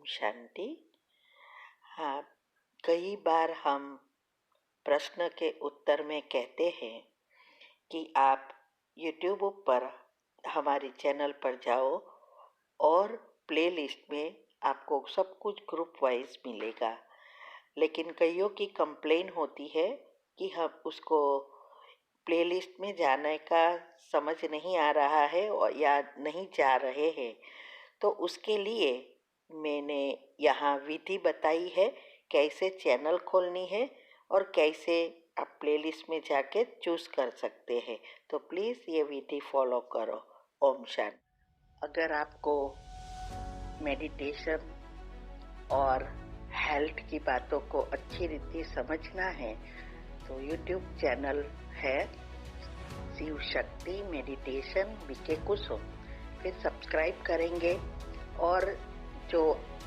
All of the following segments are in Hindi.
शांति। हाँ, कई बार हम प्रश्न के उत्तर में कहते हैं कि आप YouTube पर हमारे चैनल पर जाओ और प्लेलिस्ट में आपको सब कुछ ग्रुप वाइज मिलेगा। लेकिन कईयों की कंप्लेन होती है कि हम उसको प्लेलिस्ट में जाने का समझ नहीं आ रहा है और या नहीं जा रहे हैं। तो उसके लिए मैंने यहाँ विधि बताई है कैसे चैनल खोलनी है और कैसे आप प्लेलिस्ट में जाके चूज़ कर सकते हैं। तो प्लीज़ ये विधि फॉलो करो। ओम शांति। अगर आपको मेडिटेशन और हेल्थ की बातों को अच्छी रीति समझना है तो यूट्यूब चैनल है शिव शक्ति मेडिटेशन बीके कुसुम, फिर सब्सक्राइब करेंगे और जो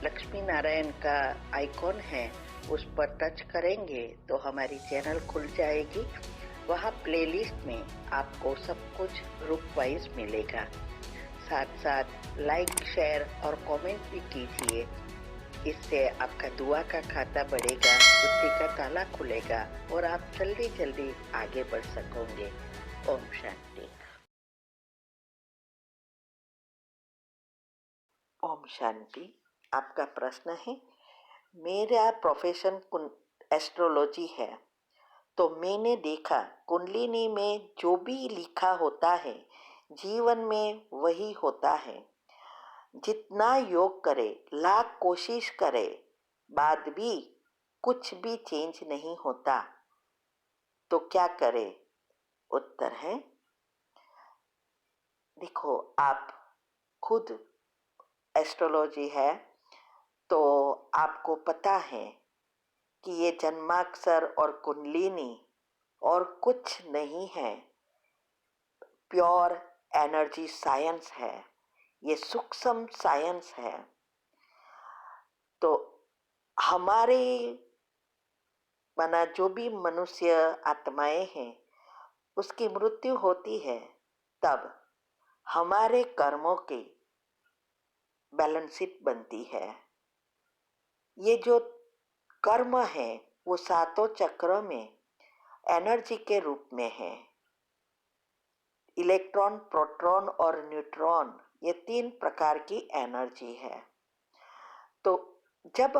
लक्ष्मी नारायण का आइकॉन है उस पर टच करेंगे तो हमारी चैनल खुल जाएगी। वहाँ प्लेलिस्ट में आपको सब कुछ ग्रुप वाइज मिलेगा। साथ साथ लाइक शेयर और कमेंट भी कीजिए। इससे आपका दुआ का खाता बढ़ेगा, बुद्धि का ताला खुलेगा और आप जल्दी जल्दी आगे बढ़ सकोगे। ओम शांति। ओम शांति। आपका प्रश्न है, मेरा प्रोफेशन एस्ट्रोलॉजी है, तो मैंने देखा कुंडलिनी में जो भी लिखा होता है जीवन में वही होता है। जितना योग करे, लाख कोशिश करे, बाद भी कुछ भी चेंज नहीं होता, तो क्या करे? उत्तर है, देखो आप खुद एस्ट्रोलॉजी है तो आपको पता है कि ये जन्माक्षर और कुंडलिनी और कुछ नहीं है, प्योर एनर्जी साइंस है, ये सूक्ष्म साइंस है। तो हमारे माना जो भी मनुष्य आत्माएं हैं उसकी मृत्यु होती है, तब हमारे कर्मों की बैलेंस शीट बनती है। ये जो कर्म है वो सातों चक्र में एनर्जी के रूप में है। इलेक्ट्रॉन, प्रोटॉन और न्यूट्रॉन, ये 3 प्रकार की एनर्जी है। तो जब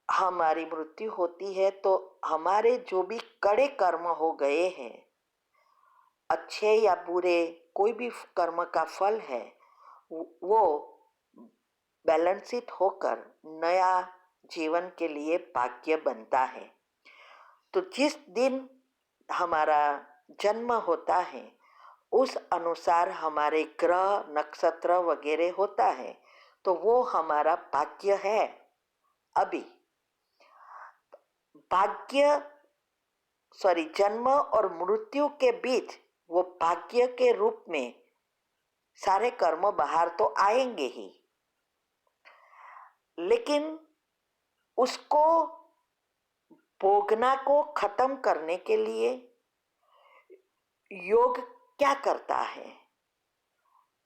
हमारी मृत्यु होती है तो हमारे जो भी कड़े कर्म हो गए हैं, अच्छे या बुरे कोई भी कर्म का फल है, वो बैलेंसित होकर नया जीवन के लिए भाग्य बनता है। तो जिस दिन हमारा जन्म होता है उस अनुसार हमारे ग्रह नक्षत्र वगैरह होता है, तो वो हमारा भाग्य है। अभी जन्म और मृत्यु के बीच वो भाग्य के रूप में सारे कर्म बाहर तो आएंगे ही, लेकिन उसको भोगना को खत्म करने के लिए योग क्या करता है?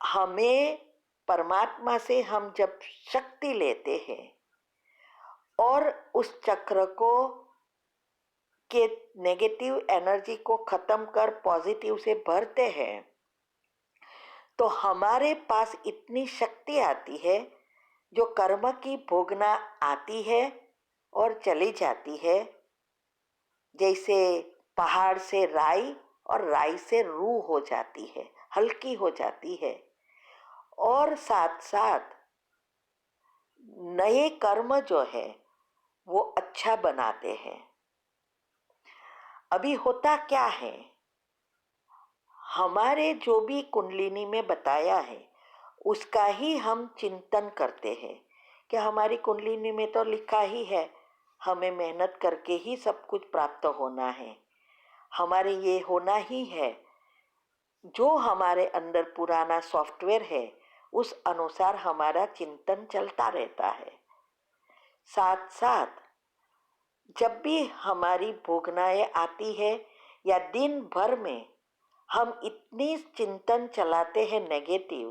हमें परमात्मा से हम जब शक्ति लेते हैं और उस चक्र को के नेगेटिव एनर्जी को खत्म कर पॉजिटिव से भरते हैं, तो हमारे पास इतनी शक्ति आती है जो कर्म की भोगना आती है और चली जाती है। जैसे पहाड़ से राई और राई से रूह हो जाती है, हल्की हो जाती है, और साथ साथ नए कर्म जो है वो अच्छा बनाते हैं। अभी होता क्या है, हमारे जो भी कुंडलिनी में बताया है उसका ही हम चिंतन करते हैं कि हमारी कुंडलिनी में तो लिखा ही है हमें मेहनत करके ही सब कुछ प्राप्त होना है, हमारे ये होना ही है। जो हमारे अंदर पुराना सॉफ्टवेयर है उस अनुसार हमारा चिंतन चलता रहता है। साथ साथ जब भी हमारी भोगनाएं आती है या दिन भर में हम इतनी चिंतन चलाते हैं नेगेटिव,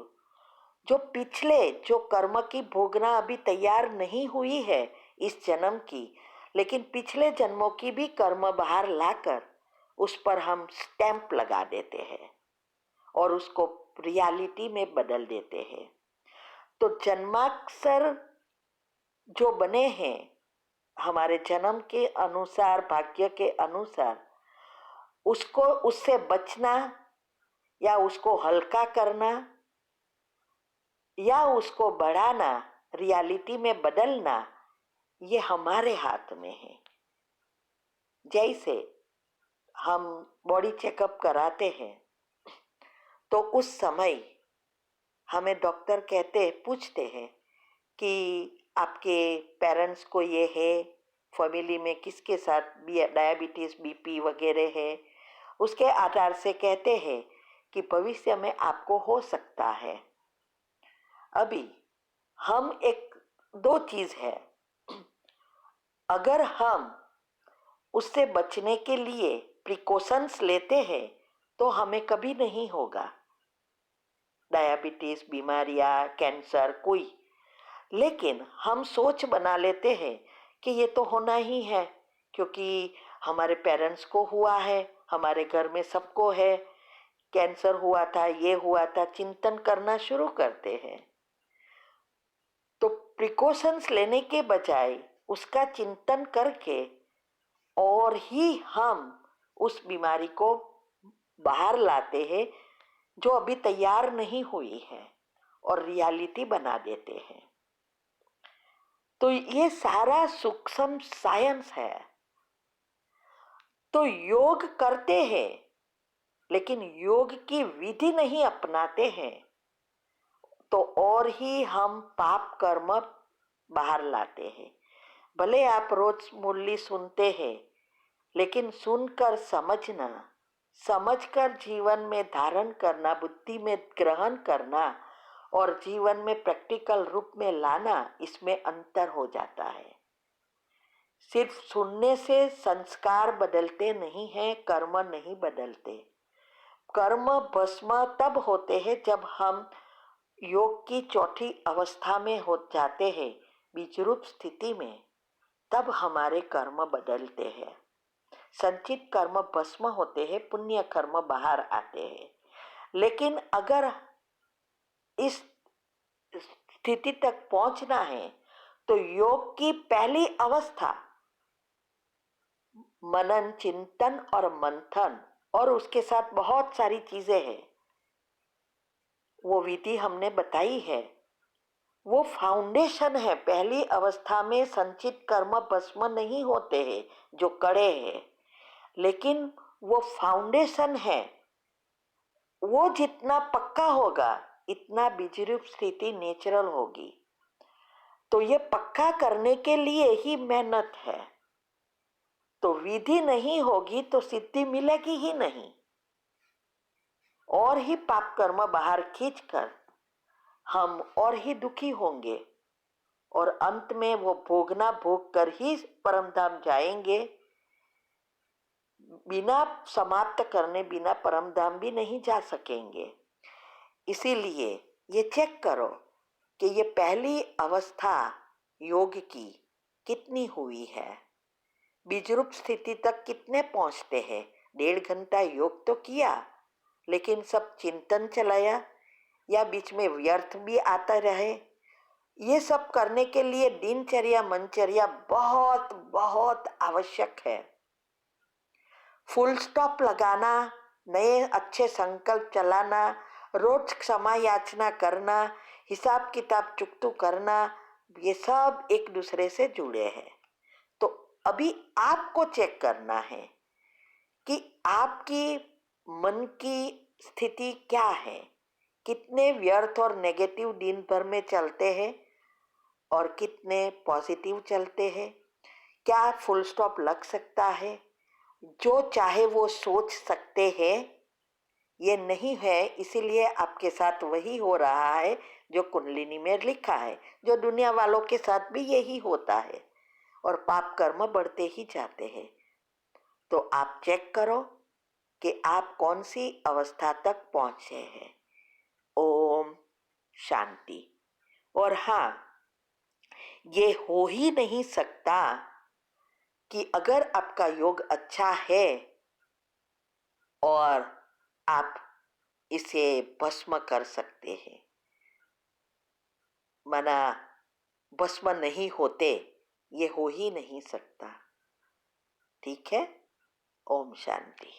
जो पिछले जो कर्म की भोगना अभी तैयार नहीं हुई है इस जन्म की, लेकिन पिछले जन्मों की भी कर्म बाहर लाकर उस पर हम स्टैंप लगा देते हैं और उसको रियलिटी में बदल देते हैं। तो जन्माक्षर जो बने हैं हमारे जन्म के अनुसार, भाग्य के अनुसार, उसको उससे बचना या उसको हल्का करना या उसको बढ़ाना, रियलिटी में बदलना, ये हमारे हाथ में है। जैसे हम बॉडी चेकअप कराते हैं तो उस समय हमें डॉक्टर पूछते हैं कि आपके पेरेंट्स को ये है, फैमिली में किसके साथ डायबिटीज, बीपी वगैरह है, उसके आधार से कहते हैं कि भविष्य में आपको हो सकता है। अभी हम एक दो चीज है, अगर हम उससे बचने के लिए प्रिकॉशंस लेते हैं तो हमें कभी नहीं होगा डायबिटीज, बीमारियां, कैंसर कोई। लेकिन हम सोच बना लेते हैं कि ये तो होना ही है क्योंकि हमारे पेरेंट्स को हुआ है, हमारे घर में सबको है, कैंसर हुआ था, ये हुआ था, चिंतन करना शुरू करते हैं। तो प्रिकॉशंस लेने के बजाय उसका चिंतन करके और ही हम उस बीमारी को बाहर लाते हैं जो अभी तैयार नहीं हुई है और रियलिटी बना देते हैं। तो ये सारा सूक्ष्म साइंस है। तो योग करते हैं लेकिन योग की विधि नहीं अपनाते हैं तो और ही हम पाप कर्म बाहर लाते हैं। भले आप रोज मुरली सुनते हैं लेकिन सुनकर समझना, समझकर जीवन में धारण करना, बुद्धि में ग्रहण करना और जीवन में प्रैक्टिकल रूप में लाना, इसमें अंतर हो जाता है। सिर्फ सुनने से संस्कार बदलते नहीं हैं, कर्म नहीं बदलते। कर्म भस्म तब होते हैं जब हम योग की चौथी अवस्था में हो जाते हैं, बीजरूप स्थिति में, तब हमारे कर्म बदलते हैं। संचित कर्म भस्म होते हैं, पुण्य कर्म बाहर आते हैं। लेकिन अगर इस स्थिति तक पहुंचना है तो योग की पहली अवस्था मनन, चिंतन और मंथन और उसके साथ बहुत सारी चीजें हैं, वो विधि हमने बताई है, वो फाउंडेशन है। पहली अवस्था में संचित कर्म भस्म नहीं होते हैं जो कड़े हैं, लेकिन वो फाउंडेशन है। वो जितना पक्का होगा इतना बीजरूप स्थिति नेचुरल होगी। तो ये पक्का करने के लिए ही मेहनत है। तो विधि नहीं होगी तो सिद्धि मिलेगी ही नहीं और ही पाप कर्म बाहर खींचकर हम और ही दुखी होंगे और अंत में वो भोगना भोग कर ही परम धाम जाएंगे। बिना समाप्त करने बिना परम धाम भी नहीं जा सकेंगे। इसीलिए ये चेक करो कि ये पहली अवस्था योग की कितनी हुई है, बीजरूप स्थिति तक कितने पहुंचते हैं। 1.5 घंटा योग तो किया लेकिन सब चिंतन चलाया या बीच में व्यर्थ भी आता रहे। ये सब करने के लिए दिनचर्या, मनचर्या बहुत बहुत आवश्यक है। फुल स्टॉप लगाना, नए अच्छे संकल्प चलाना, रोज क्षमा याचना करना, हिसाब किताब चुकतू करना, ये सब एक दूसरे से जुड़े हैं। तो अभी आपको चेक करना है कि आपकी मन की स्थिति क्या है, कितने व्यर्थ और नेगेटिव दिन भर में चलते हैं और कितने पॉजिटिव चलते हैं। क्या फुल स्टॉप लग सकता है? जो चाहे वो सोच सकते हैं, ये नहीं है। इसीलिए आपके साथ वही हो रहा है जो कुंडलिनी में लिखा है, जो दुनिया वालों के साथ भी यही होता है और पाप कर्म बढ़ते ही जाते हैं। तो आप चेक करो कि आप कौन सी अवस्था तक पहुंचे हैं। ओम शांति। और हाँ, ये हो ही नहीं सकता कि अगर आपका योग अच्छा है और आप इसे भस्म कर सकते हैं, माना भस्म नहीं होते, ये हो ही नहीं सकता। ठीक है? ओम शांति।